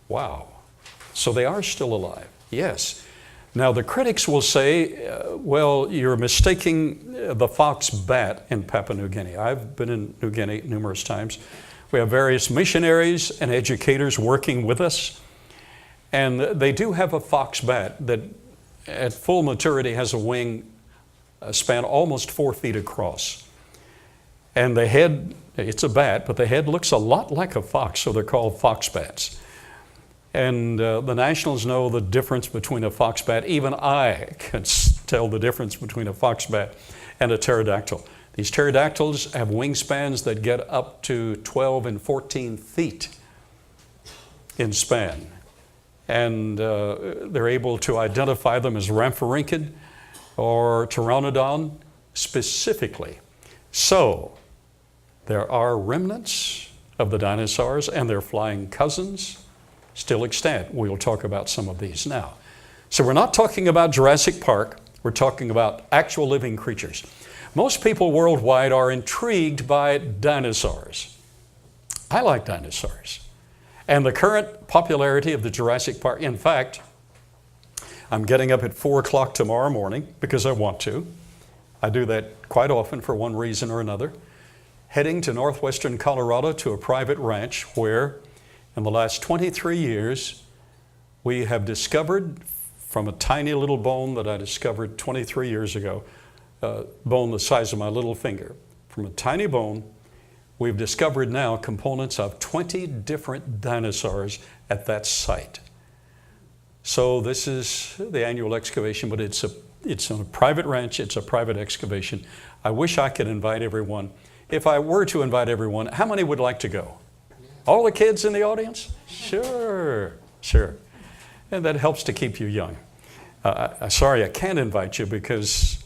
Wow. So they are still alive. Yes. Now the critics will say, well, you're mistaking the fox bat in Papua New Guinea. I've been in New Guinea numerous times. We have various missionaries and educators working with us. And they do have a fox bat that at full maturity has a wing span almost 4 feet across. And the head, it's a bat, but the head looks a lot like a fox, so they're called fox bats. And the nationals know the difference between a fox bat. Even I can tell the difference between a fox bat and a pterodactyl. These pterodactyls have wingspans that get up to 12 and 14 feet in span. And they're able to identify them as rhamphorhynchid or pteranodon specifically. So there are remnants of the dinosaurs and their flying cousins still extant. We'll talk about some of these now. So we're not talking about Jurassic Park, we're talking about actual living creatures. Most people worldwide are intrigued by dinosaurs. I like dinosaurs. And the current popularity of the Jurassic Park, in fact, I'm getting up at 4 o'clock tomorrow morning because I want to. I do that quite often for one reason or another. Heading to northwestern Colorado to a private ranch where in the last 23 years, we have discovered from a tiny little bone that I discovered 23 years ago, bone the size of my little finger. From a tiny bone, we've discovered now components of 20 different dinosaurs at that site. So this is the annual excavation, but it's on a private ranch, it's a private excavation. I wish I could invite everyone. If I were to invite everyone, how many would like to go? All the kids in the audience? Sure, sure. And that helps to keep you young. Sorry, I can't invite you because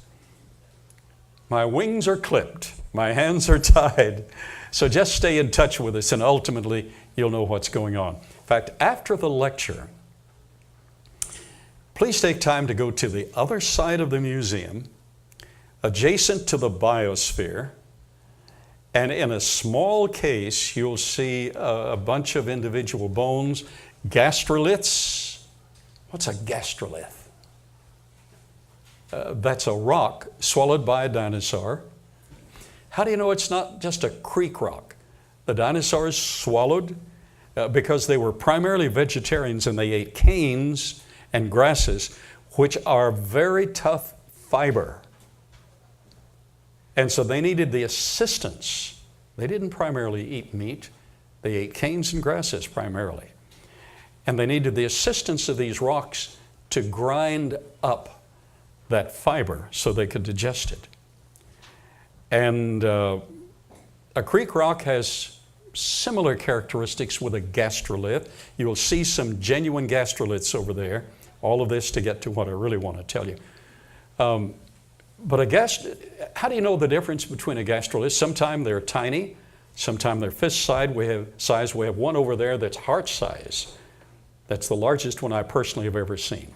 my wings are clipped, my hands are tied. So just stay in touch with us and ultimately you'll know what's going on. In fact, after the lecture, please take time to go to the other side of the museum, adjacent to the biosphere, and in a small case, you'll see a bunch of individual bones, gastroliths. What's a gastrolith? That's a rock swallowed by a dinosaur. How do you know it's not just a creek rock? The dinosaurs swallowed because they were primarily vegetarians and they ate canes and grasses, which are very tough fiber. And so they needed the assistance. They didn't primarily eat meat. They ate canes and grasses primarily. And they needed the assistance of these rocks to grind up that fiber so they could digest it. And a creek rock has similar characteristics with a gastrolith. You will see some genuine gastroliths over there. All of this to get to what I really want to tell you. But how do you know the difference between a gastrolith? Sometimes they're tiny, sometimes they're fist size. We have one over there that's heart size. That's the largest one I personally have ever seen.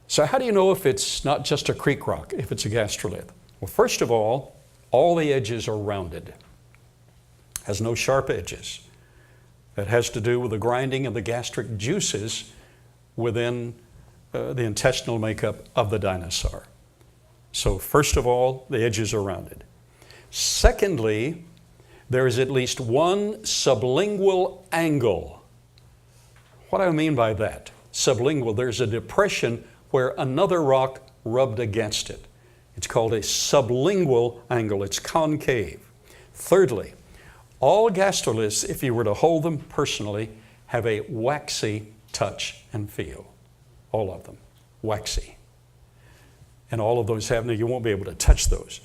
So how do you know if it's not just a creek rock, if it's a gastrolith? Well, first of all the edges are rounded. Has no sharp edges. That has to do with the grinding of the gastric juices within the intestinal makeup of the dinosaur. So first of all, the edges are rounded. Secondly, there is at least one sublingual angle. What do I mean by that? Sublingual, there's a depression where another rock rubbed against it. It's called a sublingual angle. It's concave. Thirdly, all gastroliths, if you were to hold them personally, have a waxy touch and feel. All of them, waxy. And all of those have, now you won't be able to touch those.